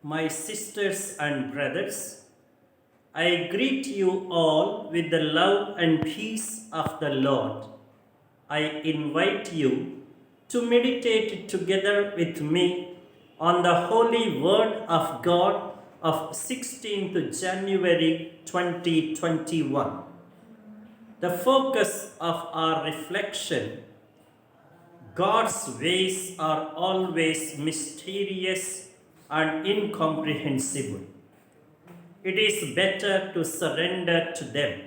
My sisters and brothers, I greet you all with the love and peace of the Lord. I invite you to meditate together with me on the Holy Word of God of 16th January 2021. The focus of our reflection: God's ways are always mysterious and incomprehensible. It is better to surrender to them.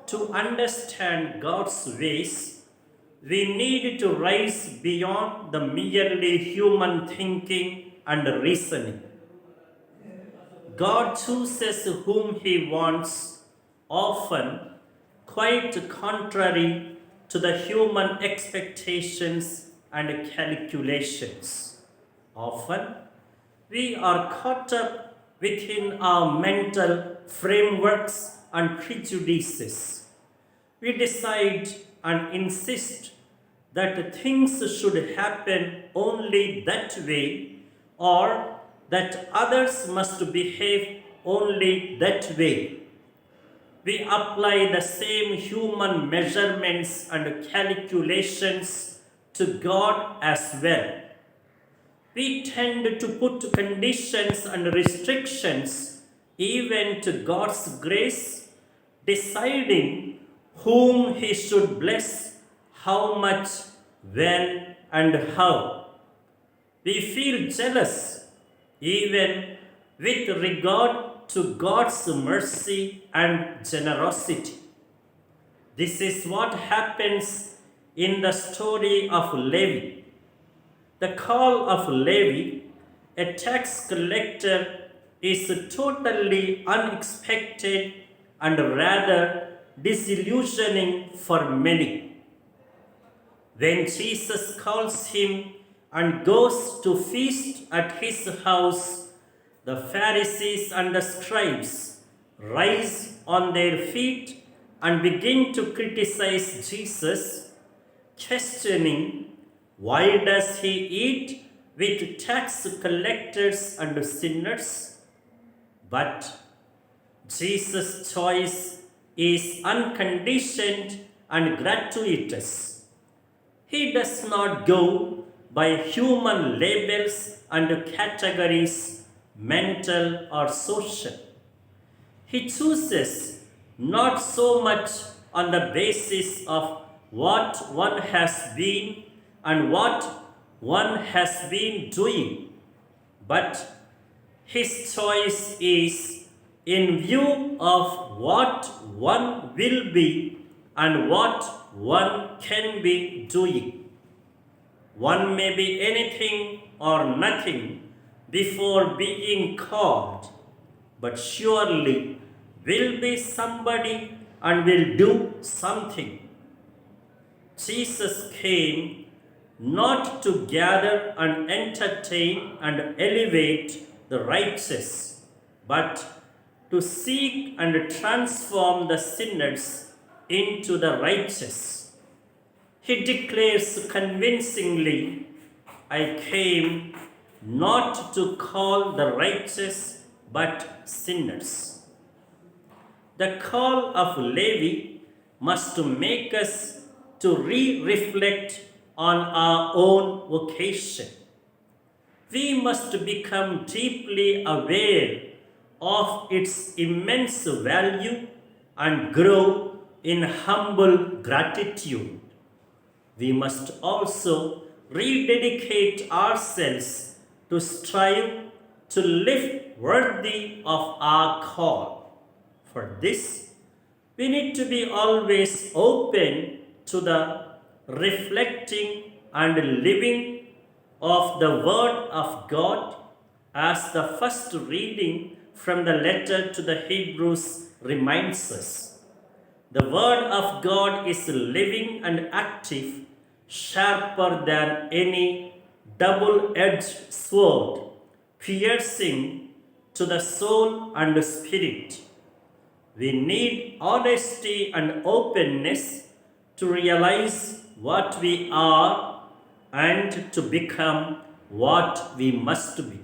To understand God's ways, we need to rise beyond the merely human thinking and reasoning. God chooses whom He wants, often quite contrary to the human expectations and calculations. Often, we are caught up within our mental frameworks and prejudices. We decide and insist that things should happen only that way, or that others must behave only that way. We apply the same human measurements and calculations to God as well. We tend to put conditions and restrictions even to God's grace, deciding whom He should bless, how much, when, and how. We feel jealous even with regard to God's mercy and generosity. This is what happens in the story of Levi. The call of Levi, a tax collector, is totally unexpected and rather disillusioning for many. When Jesus calls him and goes to feast at his house, the Pharisees and the scribes rise on their feet and begin to criticize Jesus, questioning, why does he eat with tax collectors and sinners? But Jesus' choice is unconditioned and gratuitous. He does not go by human labels and categories, mental or social. He chooses not so much on the basis of what one has been and what one has been doing, but his choice is in view of what one will be and what one can be doing. One may be anything or nothing before being called, but surely will be somebody and will do something. Jesus came not to gather and entertain and elevate the righteous, but to seek and transform the sinners into the righteous. He declares convincingly, I came not to call the righteous, but sinners. The call of Levi must make us to reflect on our own vocation. We must become deeply aware of its immense value and grow in humble gratitude. We must also rededicate ourselves to strive to live worthy of our call. For this, we need to be always open to the reflecting and living of the Word of God, as the first reading from the letter to the Hebrews reminds us. The Word of God is living and active, sharper than any double-edged sword, piercing to the soul and spirit. We need honesty and openness to realize what we are and to become what we must be.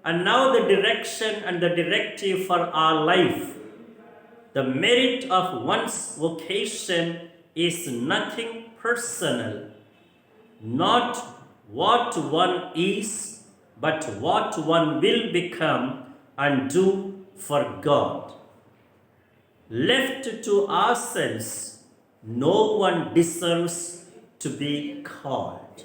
And now the direction and the directive for our life. The merit of one's vocation is nothing personal, not what one is, but what one will become and do for God. Left to ourselves, no one deserves to be called.